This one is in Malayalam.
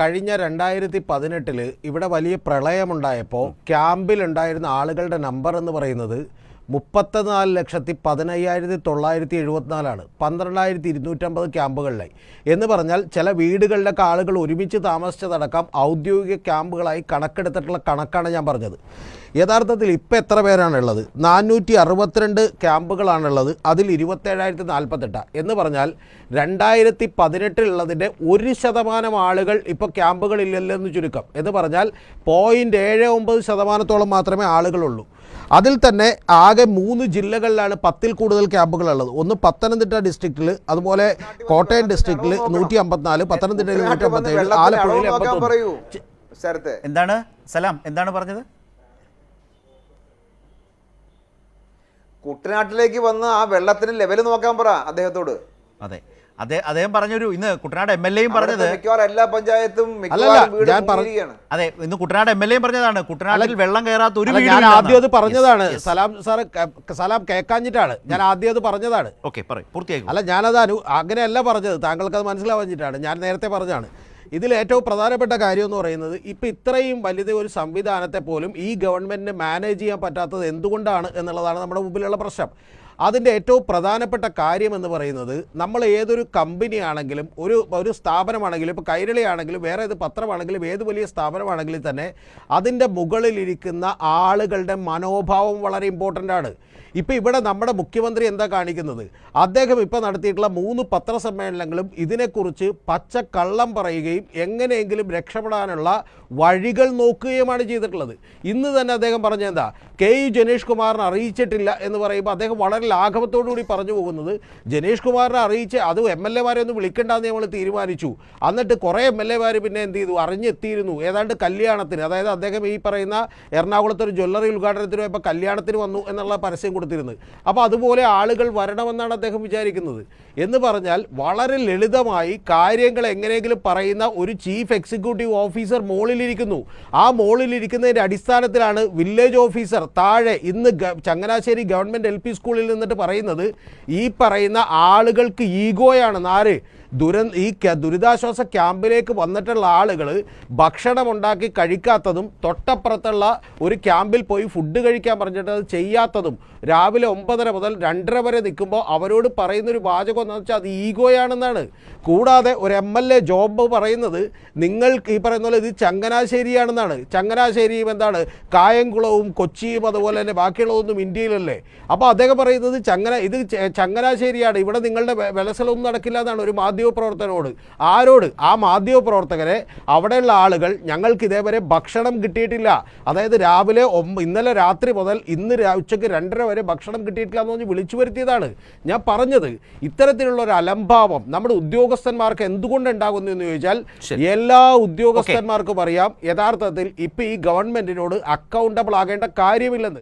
കഴിഞ്ഞ 2018 ഇവിടെ വലിയ പ്രളയമുണ്ടായപ്പോൾ ക്യാമ്പിലുണ്ടായിരുന്ന ആളുകളുടെ നമ്പർ എന്ന് പറയുന്നത് 34,15,974 12,250 ക്യാമ്പുകളിലായി എന്ന് പറഞ്ഞാൽ ചില വീടുകളിലൊക്കെ ആളുകൾ ഒരുമിച്ച് താമസിച്ചതടക്കം ഔദ്യോഗിക ക്യാമ്പുകളായി കണക്കെടുത്തിട്ടുള്ള കണക്കാണ് ഞാൻ പറഞ്ഞത്. യഥാർത്ഥത്തിൽ ഇപ്പോൾ എത്ര പേരാണുള്ളത്? 462 ക്യാമ്പുകളാണുള്ളത്. അതിൽ 27,048 എന്ന് പറഞ്ഞാൽ 2018 1% ആളുകൾ ഇപ്പോൾ ക്യാമ്പുകളില്ലെന്ന് ചുരുക്കം. എന്ന് പറഞ്ഞാൽ 0.79% മാത്രമേ ആളുകളുള്ളൂ. അതിൽ തന്നെ ആകെ 3 ജില്ലകളിലാണ് 10-ൽ കൂടുതൽ ക്യാമ്പുകളുള്ളത്. ഒന്ന് പത്തനംതിട്ട ഡിസ്ട്രിക്റ്റിൽ, അതുപോലെ കോട്ടയം ഡിസ്ട്രിക്റ്റിൽ 154, പത്തനംതിട്ടയിൽ 157, ആലപ്പുഴയിൽ 81. എന്താണ് സലാം എന്താണ് പറഞ്ഞത്? കുട്ടനാട്ടിലേക്ക് വന്ന് ആ വെള്ളത്തിന് ലെവൽ നോക്കാൻ പറ അദ്ദേഹത്തോട്. അതെ, അദ്ദേഹം പറഞ്ഞൊരു ഇന്ന് കുട്ടനാട് MLA-യും പറഞ്ഞത് എല്ലാ പഞ്ചായത്തും അതെ, ഇന്ന് കുട്ടനാട് MLA-യും പറഞ്ഞതാണ് കുട്ടനാട്ടിൽ വെള്ളം കയറാത്ത ഒരു വീട്. ഞാൻ ആദ്യം അത് പറഞ്ഞതാണ് സലാം കേൾക്കാഞ്ഞിട്ടാണ് ഞാൻ ആദ്യം അത് പറഞ്ഞതാണ്. ഓക്കെ, പൂർത്തിയായി. അല്ല, ഞാനത് അങ്ങനെയല്ല പറഞ്ഞത്, താങ്കൾക്കത് മനസ്സിലാവാഞ്ഞിട്ടാണ്. ഞാൻ നേരത്തെ പറഞ്ഞതാണ്. ഇതിൽ ഏറ്റവും പ്രധാനപ്പെട്ട കാര്യം എന്ന് പറയുന്നത് ഇപ്പം ഇത്രയും വലുത് ഒരു സംവിധാനത്തെ പോലും ഈ ഗവൺമെൻറ്റിന് മാനേജ് ചെയ്യാൻ പറ്റാത്തത് എന്തുകൊണ്ടാണ് എന്നുള്ളതാണ് നമ്മുടെ മുമ്പിലുള്ള പ്രശ്നം. അതിൻ്റെ ഏറ്റവും പ്രധാനപ്പെട്ട കാര്യം എന്ന് പറയുന്നത്, നമ്മൾ ഏതൊരു കമ്പനി ആണെങ്കിലും ഒരു സ്ഥാപനമാണെങ്കിലും, ഇപ്പോൾ കൈരളിയാണെങ്കിലും വേറെ ഏത് പത്രമാണെങ്കിലും ഏത് വലിയ സ്ഥാപനമാണെങ്കിലും തന്നെ അതിൻ്റെ മുകളിലിരിക്കുന്ന ആളുകളുടെ മനോഭാവം വളരെ ഇമ്പോർട്ടൻ്റ് ആണ്. ഇപ്പോൾ ഇവിടെ നമ്മുടെ മുഖ്യമന്ത്രി എന്താ കാണിക്കുന്നത്? അദ്ദേഹം ഇപ്പോൾ നടത്തിയിട്ടുള്ള 3 പത്രസമ്മേളനങ്ങളും ഇതിനെക്കുറിച്ച് പച്ചക്കള്ളം പറയുകയും എങ്ങനെയെങ്കിലും രക്ഷപ്പെടാനുള്ള വഴികൾ നോക്കുകയുമാണ് ചെയ്തിട്ടുള്ളത്. ഇന്ന് തന്നെ അദ്ദേഹം പറഞ്ഞെന്താ, KE ജനീഷ് കുമാറിനെ അറിയിച്ചിട്ടില്ല എന്ന് പറയുമ്പോൾ അദ്ദേഹം വളരെ ലാഘവത്തോടുകൂടി പറഞ്ഞു പോകുന്നത്, ജനീഷ് കുമാറിനെ അറിയിച്ച് അത് MLA-മാരെ ഒന്നും വിളിക്കേണ്ടെന്ന് നമ്മൾ തീരുമാനിച്ചു. എന്നിട്ട് കുറേ MLA-മാർ പിന്നെ എന്ത് ചെയ്തു, അറിഞ്ഞെത്തിയിരുന്നു ഏതാണ്ട് കല്യാണത്തിന്. അതായത് അദ്ദേഹം ഈ പറയുന്ന എറണാകുളത്ത് ഒരു ജ്വല്ലറി ഉദ്ഘാടനത്തിന് പോയപ്പോൾ കല്യാണത്തിന് വന്നു എന്നുള്ള പരസ്യം കൊടുത്തിരുന്നത്. അപ്പോൾ അതുപോലെ ആളുകൾ വരണമെന്നാണ് അദ്ദേഹം വിചാരിക്കുന്നത്. എന്ന് പറഞ്ഞാൽ വളരെ ലളിതമായി കാര്യങ്ങൾ എങ്ങനെയെങ്കിലും പറയുന്ന ഒരു ചീഫ് എക്സിക്യൂട്ടീവ് ഓഫീസർ മോളിലിരിക്കുന്നു. ആ മോളിലിരിക്കുന്നതിൻ്റെ അടിസ്ഥാനത്തിലാണ് വില്ലേജ് ഓഫീസർ താഴെ ഇന്ന് ചങ്ങനാശ്ശേരി ഗവൺമെൻറ് LP സ്കൂളിൽ നിന്നിട്ട് പറയുന്നത്, ഈ പറയുന്ന ആളുകൾക്ക് ഈഗോയാണ്. ആര്? ഈ ദുരിതാശ്വാസ ക്യാമ്പിലേക്ക് വന്നിട്ടുള്ള ആളുകൾ ഭക്ഷണം ഉണ്ടാക്കി കഴിക്കാത്തതും, തൊട്ടപ്പുറത്തുള്ള ഒരു ക്യാമ്പിൽ പോയി ഫുഡ് കഴിക്കാൻ പറഞ്ഞിട്ട് അത് ചെയ്യാത്തതും, രാവിലെ 9:30 മുതൽ 2:30 വരെ നിൽക്കുമ്പോൾ അവരോട് പറയുന്നൊരു വാചകം എന്താണെന്ന് വെച്ചാൽ അത് ഈഗോയാണെന്നാണ്. കൂടാതെ ഒരു MLA ജോബ് പറയുന്നത് നിങ്ങൾക്ക് ഈ പറയുന്ന പോലെ ഇത് ചങ്ങനാശ്ശേരിയാണെന്നാണ്. ചങ്ങനാശ്ശേരിയും എന്താണ്, കായംകുളവും കൊച്ചിയും അതുപോലെ തന്നെ ബാക്കിയുള്ളതൊന്നും ഇന്ത്യയിലല്ലേ. അപ്പോൾ അദ്ദേഹം പറയുന്നത് ഇത് ചങ്ങനാശ്ശേരിയാണ്, ഇവിടെ നിങ്ങളുടെ വിലസലൊന്നും നടക്കില്ല എന്നാണ് ഒരു മാധ്യമപ്രവർത്തകനോട്. ആരോട്? ആ മാധ്യമപ്രവർത്തകരെ അവിടെയുള്ള ആളുകൾ ഞങ്ങൾക്ക് ഇതേവരെ ഭക്ഷണം കിട്ടിയിട്ടില്ല, അതായത് രാവിലെ ഇന്നലെ രാത്രി മുതൽ ഇന്ന് ഉച്ചയ്ക്ക് 2:30 വരെ ഭക്ഷണം കിട്ടിയിട്ടില്ല എന്ന് പറഞ്ഞ് വിളിച്ചു വരുത്തിയതാണ്. ഞാൻ പറഞ്ഞത് ഇത്തരത്തിലുള്ള ഒരു അലംഭാവം നമ്മുടെ ഉദ്യോഗസ്ഥന്മാർക്ക് എന്തുകൊണ്ടുണ്ടാകുന്നു എന്ന് ചോദിച്ചാൽ എല്ലാ ഉദ്യോഗസ്ഥന്മാർക്കും അറിയാം യഥാർത്ഥത്തിൽ ഇപ്പം ഈ ഗവൺമെൻറ്റിനോട് അക്കൗണ്ടബിൾ ആകേണ്ട കാര്യമില്ലെന്ന്.